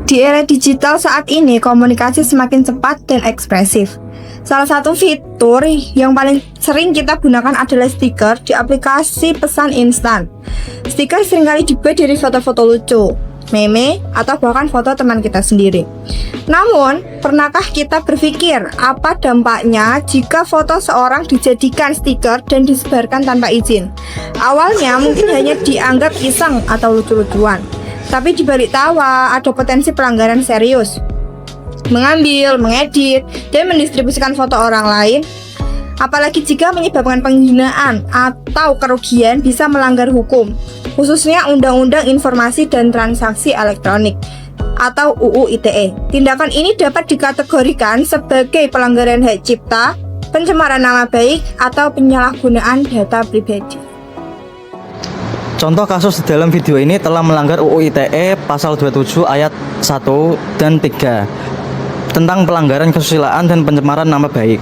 Di era digital saat ini, komunikasi semakin cepat dan ekspresif. Salah satu fitur yang paling sering kita gunakan adalah stiker di aplikasi pesan instan. Stiker seringkali dibuat dari foto-foto lucu, meme, atau bahkan foto teman kita sendiri. Namun, pernahkah kita berpikir apa dampaknya jika foto seorang dijadikan stiker dan disebarkan tanpa izin? Awalnya mungkin hanya dianggap iseng atau lucu-lucuan, tapi di balik tawa ada potensi pelanggaran serius. Mengambil, mengedit, dan mendistribusikan foto orang lain, apalagi jika menyebabkan penghinaan atau kerugian, bisa melanggar hukum, khususnya Undang-Undang Informasi dan Transaksi Elektronik atau UU ITE. Tindakan ini dapat dikategorikan sebagai pelanggaran hak cipta, pencemaran nama baik, atau penyalahgunaan data pribadi. Contoh kasus dalam video ini telah melanggar UU ITE pasal 27 ayat 1 dan 3 tentang pelanggaran kesusilaan dan pencemaran nama baik.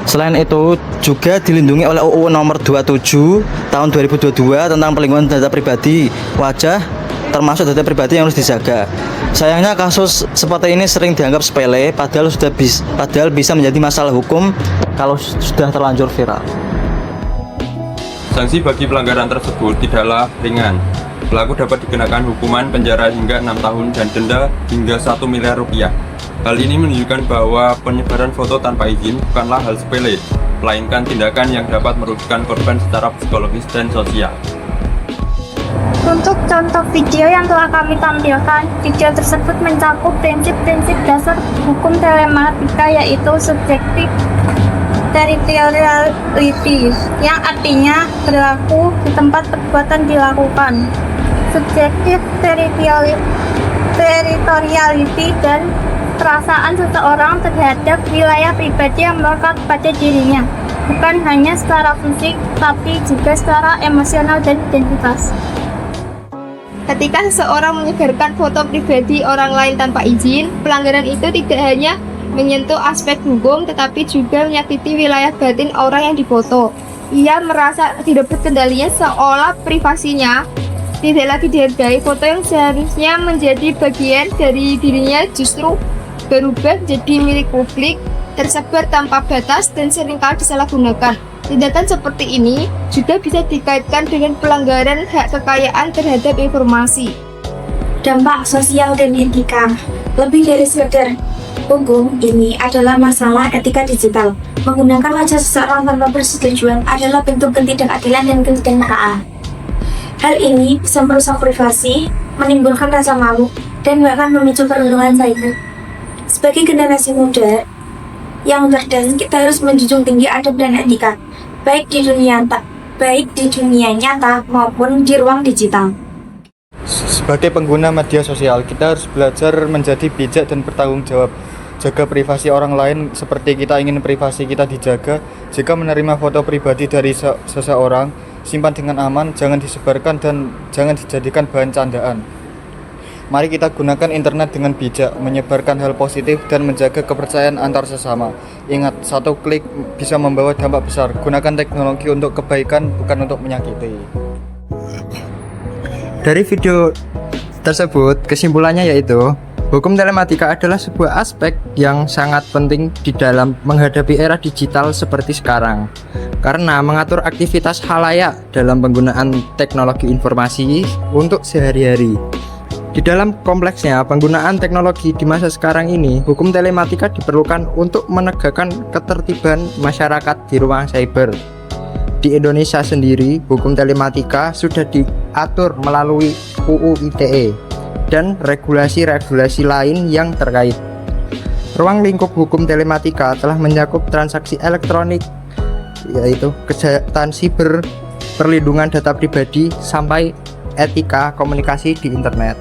Selain itu juga dilindungi oleh UU nomor 27 tahun 2022 tentang pelindungan data pribadi wajah, termasuk data pribadi yang harus dijaga. Sayangnya kasus seperti ini sering dianggap sepele padahal bisa menjadi masalah hukum kalau sudah terlanjur viral. Sanksi bagi pelanggaran tersebut tidaklah ringan. Pelaku dapat dikenakan hukuman penjara hingga 6 tahun dan denda hingga 1 miliar rupiah. Hal ini menunjukkan bahwa penyebaran foto tanpa izin bukanlah hal sepele, melainkan tindakan yang dapat merugikan korban secara psikologis dan sosial. Untuk contoh video yang telah kami tampilkan, video tersebut mencakup prinsip-prinsip dasar hukum telematika, yaitu subjektif territoriality, yang artinya berlaku di tempat perbuatan dilakukan. Subjektif territoriality dan perasaan seseorang terhadap wilayah pribadi yang melekat pada dirinya, bukan hanya secara fisik, tapi juga secara emosional dan identitas. Ketika seseorang menyebarkan foto pribadi orang lain tanpa izin, pelanggaran itu tidak hanya menyentuh aspek hukum tetapi juga menyakiti wilayah batin orang yang difoto. Ia merasa tidak berkendalinya seolah privasinya tidak lagi dihargai. Foto yang seharusnya menjadi bagian dari dirinya justru berubah jadi milik publik, tersebar tanpa batas dan seringkali disalahgunakan. Tindakan seperti ini juga bisa dikaitkan dengan pelanggaran hak kekayaan terhadap informasi. Dampak sosial dan etika. Lebih dari sekedar hukum, ini adalah masalah etika digital. Menggunakan wajah seseorang tanpa persetujuan adalah bentuk ketidakadilan dan ketidaknetraan. Hal ini bisa merusak privasi, menimbulkan rasa malu, dan bahkan memicu perundungan cyber. Sebagai generasi muda yang cerdas, kita harus menjunjung tinggi adab dan etika, baik di dunia nyata maupun di ruang digital. Sebagai pengguna media sosial, kita harus belajar menjadi bijak dan bertanggung jawab. Jaga privasi orang lain seperti kita ingin privasi kita dijaga. Jika menerima foto pribadi dari seseorang, simpan dengan aman, jangan disebarkan dan jangan dijadikan bahan candaan. Mari kita gunakan internet dengan bijak, menyebarkan hal positif dan menjaga kepercayaan antar sesama. Ingat, satu klik bisa membawa dampak besar. Gunakan teknologi untuk kebaikan, bukan untuk menyakiti. Dari video tersebut, kesimpulannya yaitu hukum telematika adalah sebuah aspek yang sangat penting di dalam menghadapi era digital seperti sekarang, karena mengatur aktivitas khalayak dalam penggunaan teknologi informasi untuk sehari-hari. Di dalam kompleksnya penggunaan teknologi di masa sekarang ini, hukum telematika diperlukan untuk menegakkan ketertiban masyarakat di ruang cyber. Di Indonesia sendiri, hukum telematika sudah diatur melalui UU ITE dan regulasi-regulasi lain yang terkait. Ruang lingkup hukum telematika telah mencakup transaksi elektronik, yaitu kejahatan siber, perlindungan data pribadi, sampai etika komunikasi di internet.